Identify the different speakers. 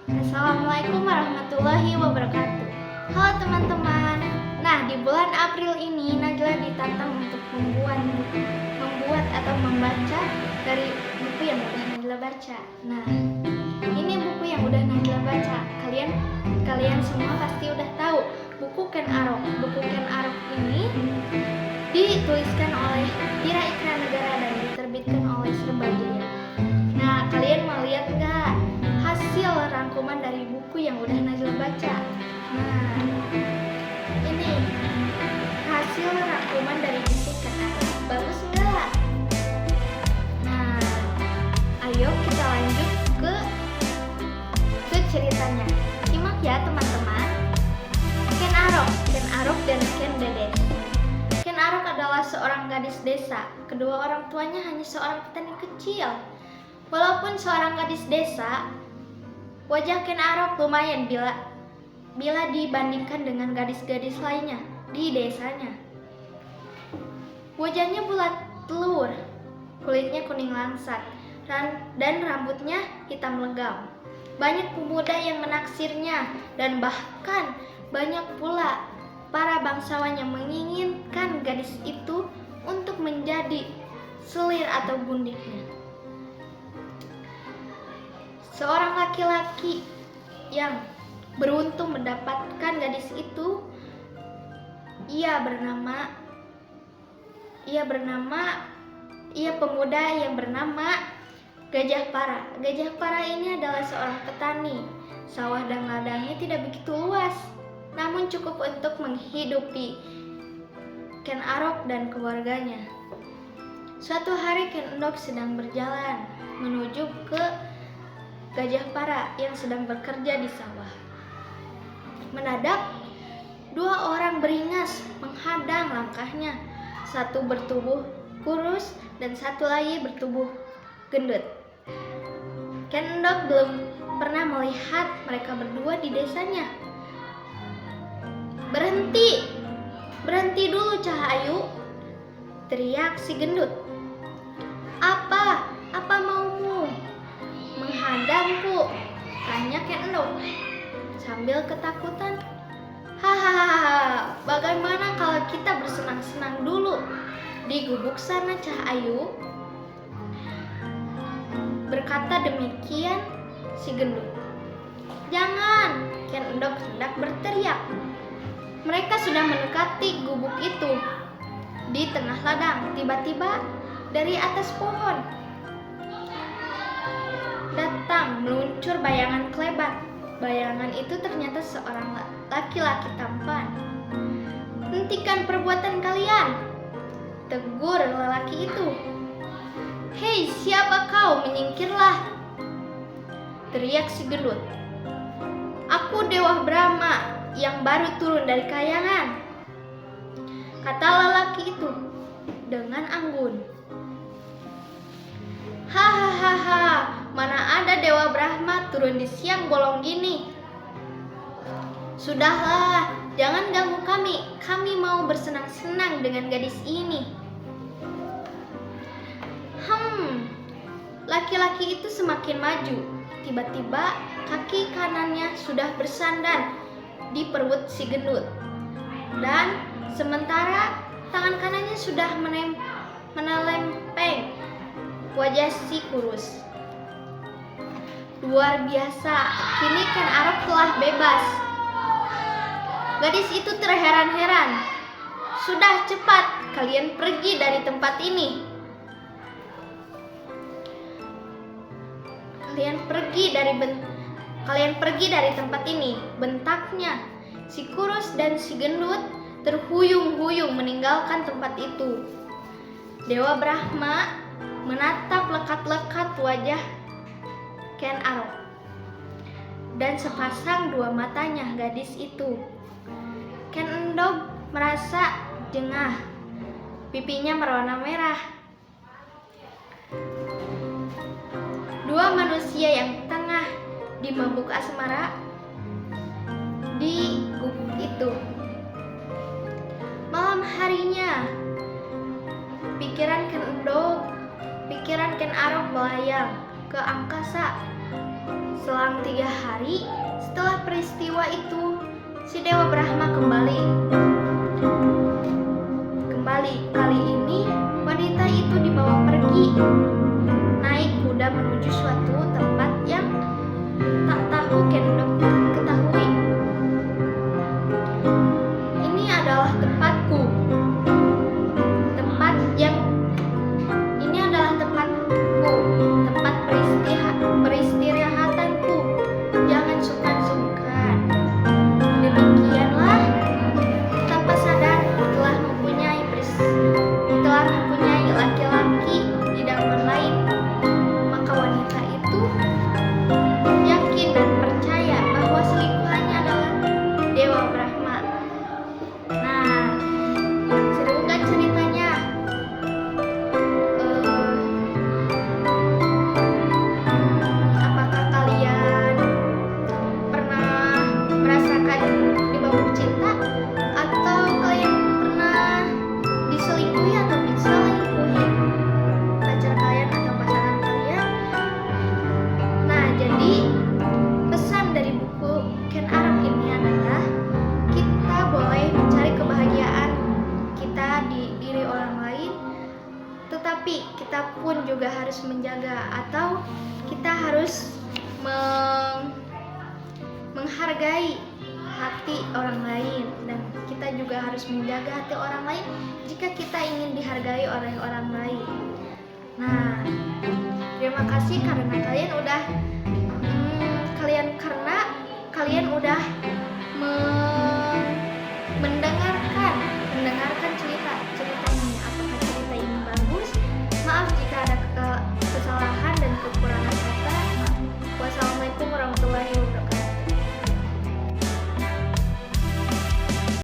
Speaker 1: Assalamualaikum warahmatullahi wabarakatuh. Halo teman-teman. Nah, di bulan April ini Najla ditantang untuk membuat atau membaca dari buku yang udah Najla baca. Nah, ini buku yang udah Najla baca. Kalian semua pasti udah tahu buku Ken Arok. Buku Ken Arok ini dituliskan oleh Tira Ikra Negara dan diterbitkan oleh Serbajaya. Nah, kalian mau lihat nggak hasil rangkuman dari buku yang udah Najla baca? Nah, ini hasil rangkuman dari buku Ken Arok. Bagus nggak? Nah, ayo kita lanjut ke ceritanya. Simak ya teman-teman. Ken Arok dan Ken Dedes. Ken Arok adalah seorang gadis desa. Kedua orang tuanya hanya seorang petani kecil. Walaupun seorang gadis desa, wajah Ken Arok lumayan bila dibandingkan dengan gadis-gadis lainnya di desanya. Wajahnya bulat telur, kulitnya kuning langsat, dan rambutnya hitam legam. Banyak pemuda yang menaksirnya, dan bahkan banyak pula para bangsawan yang menginginkan gadis itu untuk menjadi selir atau gundiknya. Seorang laki-laki yang beruntung mendapatkan gadis itu, ia pemuda yang bernama Gajah Para. Gajah Para ini adalah seorang petani. Sawah dan ladangnya tidak begitu luas, namun cukup untuk menghidupi Ken Arok dan keluarganya. Suatu hari Ken Endok sedang berjalan menuju ke Gajah Para yang sedang bekerja di sawah. Mendadak, dua orang beringas menghadang langkahnya. Satu bertubuh kurus dan satu lagi bertubuh gendut. Ken Endok belum pernah melihat mereka berdua di desanya. "Berhenti! Berhenti dulu, Cahayu!" teriak si gendut. Apa maumu? "Menghadangku," tanya Ken Endok sambil ketakutan. "Hahaha, bagaimana kalau kita bersenang-senang dulu di gubuk sana, Cahayu?" Berkata demikian si gendut. "Jangan!" Ken Endok hendak berteriak. Mereka sudah mendekati gubuk itu. Di tengah ladang, tiba-tiba dari atas pohon datang meluncur bayangan kelebat. Bayangan itu ternyata seorang laki-laki tampan. "Hentikan perbuatan kalian!" tegur lelaki itu. "Hei, siapa kau? Menyingkirlah!" teriak si gendut. "Aku Dewa Brahma yang baru turun dari kayangan," kata lelaki itu dengan anggun. "Hahaha, mana ada Dewa Brahma turun di siang bolong gini. Sudahlah, jangan ganggu kami. Kami mau bersenang-senang dengan gadis ini." Laki-laki itu semakin maju. Tiba-tiba kaki kanannya sudah bersandar di perut si gendut, dan sementara tangan kanannya sudah menelempeng wajah si kurus. Luar biasa, kini Ken Arok telah bebas. Gadis itu terheran-heran. "Sudah, cepat, kalian pergi dari tempat ini. Kalian pergi dari tempat ini," bentaknya. Si kurus dan si gendut terhuyung-huyung meninggalkan tempat itu. Dewa Brahma menatap lekat-lekat wajah Ken Arok dan sepasang dua matanya gadis itu. Ken Endok merasa jengah. Pipinya berwarna merah. Dua manusia yang tengah dimabuk asmara di gubuk itu. Malam harinya, pikiran Ken Arok melayang ke angkasa. Selang 3 hari setelah peristiwa itu, si Dewa Brahma kembali. Kali ini wanita itu dibawa pergi, naik kuda menuju suatu tempat yang tak tahu Kendok ketahui. Ini adalah tempatku. Tempat peristirahatanku. Jangan sungkan-sungkan. Demikianlah, tanpa sadar telah mempunyai laki-laki idaman lain. Maka wanita itu yakin dan percaya bahwa selingkuhannya adalah Dewa Brahma. Nah, seru kan ceritanya? Apakah kalian pernah merasakan dibabuk cinta? Atau kalian pernah diselingkuhi atau diselingkuhi pacar kalian atau pasangan kalian? Nah, jadi pesan dari buku Ken Arok ini adalah kita boleh mencari kebahagiaan kita di diri orang lain, tetapi kita pun juga harus menjaga atau kita harus menghargai hati orang lain, dan kita juga harus menjaga hati orang lain jika kita ingin dihargai oleh orang lain. Nah, terima kasih karena kalian udah